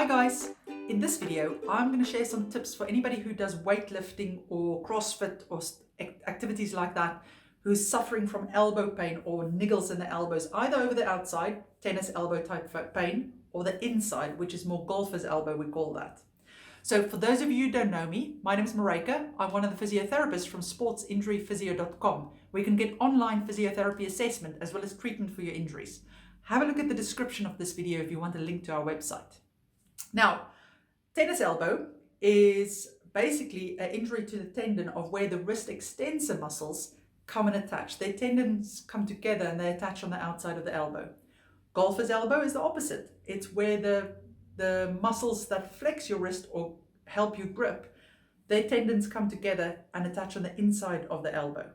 Hi guys, in this video I'm going to share some tips for anybody who does weightlifting or CrossFit or activities like that, who's suffering from elbow pain or niggles in the elbows, either over the outside, tennis elbow type pain, or the inside, which is more golfer's elbow, we call that. So for those of you who don't know me, my name is Maryke. I'm one of the physiotherapists from sportsinjuryphysio.com, where you can get online physiotherapy assessment as well as treatment for your injuries. Have a look at the description of this video if you want a link to our website. Now, tennis elbow is basically an injury to the tendon of where the wrist extensor muscles come and attach. Their tendons come together and they attach on the outside of the elbow. Golfer's elbow is the opposite. It's where the muscles that flex your wrist or help you grip, their tendons come together and attach on the inside of the elbow.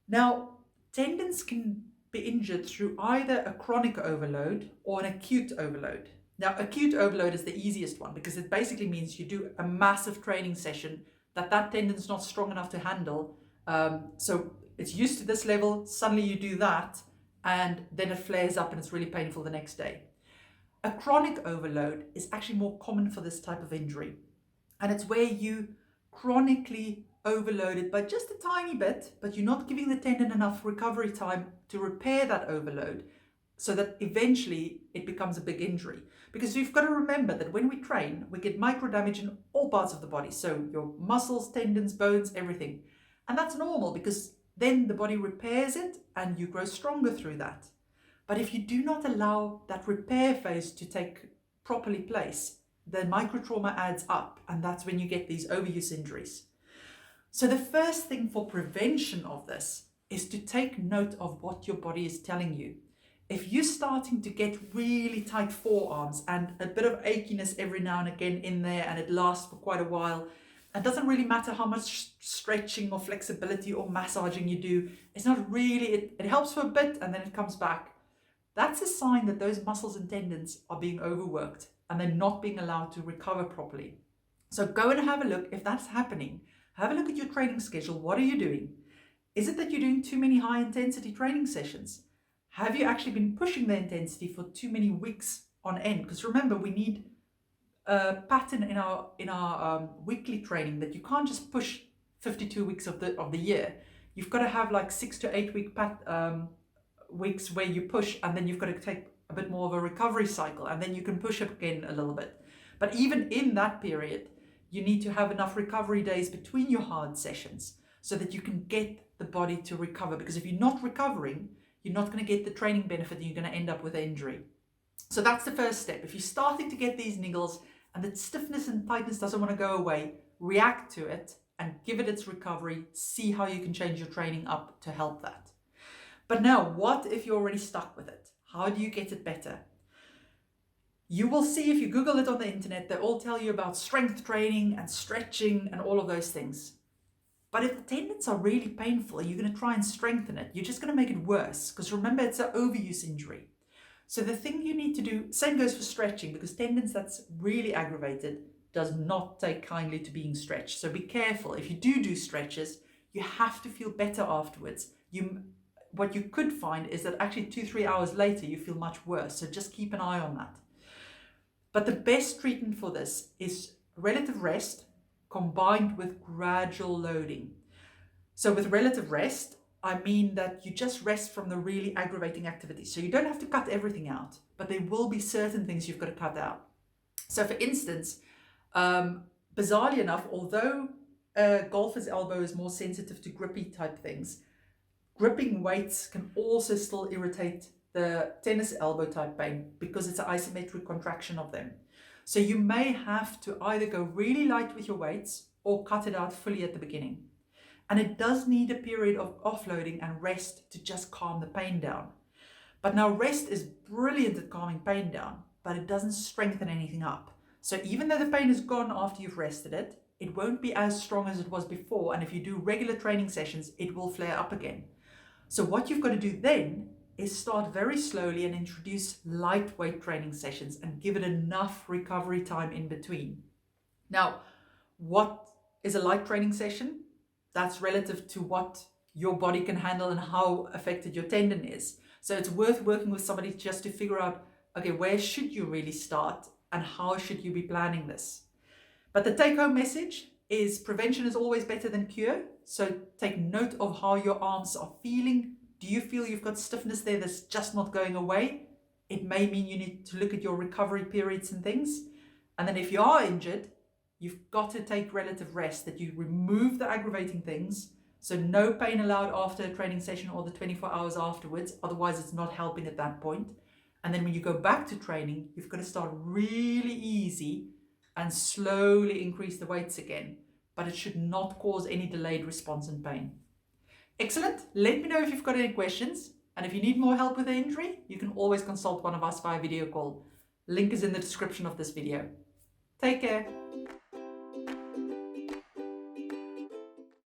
Now, tendons can be injured through either a chronic overload or an acute overload. Now, acute overload is the easiest one because it basically means you do a massive training session that tendon's not strong enough to handle. So it's used to this level, suddenly you do that, and then it flares up and it's really painful the next day. A chronic overload is actually more common for this type of injury. And it's where you chronically overloaded by just a tiny bit, but you're not giving the tendon enough recovery time to repair that overload so that eventually it becomes a big injury. Because you've got to remember that when we train, we get micro damage in all parts of the body. So your muscles, tendons, bones, everything. And that's normal because then the body repairs it and you grow stronger through that. But if you do not allow that repair phase to take properly place, the microtrauma adds up, and that's when you get these overuse injuries. So the first thing for prevention of this is to take note of what your body is telling you. If you're starting to get really tight forearms and a bit of achiness every now and again in there, and it lasts for quite a while, it doesn't really matter how much stretching or flexibility or massaging you do. It's not really, it helps for a bit and then it comes back. That's a sign that those muscles and tendons are being overworked and they're not being allowed to recover properly. So go and have a look. If that's happening, have a look at your training schedule. What are you doing? Is it that you're doing too many high intensity training sessions? Have you actually been pushing the intensity for too many weeks on end? Because remember, we need a pattern in our weekly training that you can't just push 52 weeks of the year. You've got to have like 6 to 8 weeks where you push, and then you've got to take a bit more of a recovery cycle, and then you can push up again a little bit. But even in that period, you need to have enough recovery days between your hard sessions so that you can get the body to recover. Because if you're not recovering, you're not going to get the training benefit and you're going to end up with an injury. So that's the first step. If you're starting to get these niggles and the stiffness and tightness doesn't want to go away, react to it and give it its recovery. See how you can change your training up to help that. But now, what if you're already stuck with it? How do you get it better? You will see if you Google it on the internet, they all tell you about strength training and stretching and all of those things. But if the tendons are really painful, you're going to try and strengthen it. You're just going to make it worse because remember, it's an overuse injury. So the thing you need to do, same goes for stretching, because tendons that's really aggravated does not take kindly to being stretched. So be careful. If you do stretches, you have to feel better afterwards. What you could find is that actually 2-3 hours later, you feel much worse. So just keep an eye on that. But the best treatment for this is relative rest combined with gradual loading. So with relative rest, I mean that you just rest from the really aggravating activities. So you don't have to cut everything out, but there will be certain things you've got to cut out. So for instance, bizarrely enough, although a golfer's elbow is more sensitive to grippy type things, gripping weights can also still irritate the tennis elbow type pain because it's an isometric contraction of them. So you may have to either go really light with your weights or cut it out fully at the beginning. And it does need a period of offloading and rest to just calm the pain down. But now rest is brilliant at calming pain down, but it doesn't strengthen anything up. So even though the pain is gone after you've rested it, it won't be as strong as it was before. And if you do regular training sessions, it will flare up again. So what you've got to do then is start very slowly and introduce lightweight training sessions and give it enough recovery time in between. Now, what is a light training session? That's relative to what your body can handle and how affected your tendon is. So it's worth working with somebody just to figure out, okay, where should you really start and how should you be planning this. But the take-home message is prevention is always better than cure. So take note of how your arms are feeling. Do you feel you've got stiffness there that's just not going away? It may mean you need to look at your recovery periods and things. And then if you are injured, you've got to take relative rest, that you remove the aggravating things. So no pain allowed after a training session or the 24 hours afterwards. Otherwise, it's not helping at that point. And then when you go back to training, you've got to start really easy and slowly increase the weights again. But it should not cause any delayed response and pain. Excellent. Let me know if you've got any questions. And if you need more help with the injury, you can always consult one of us via video call. Link is in the description of this video. Take care.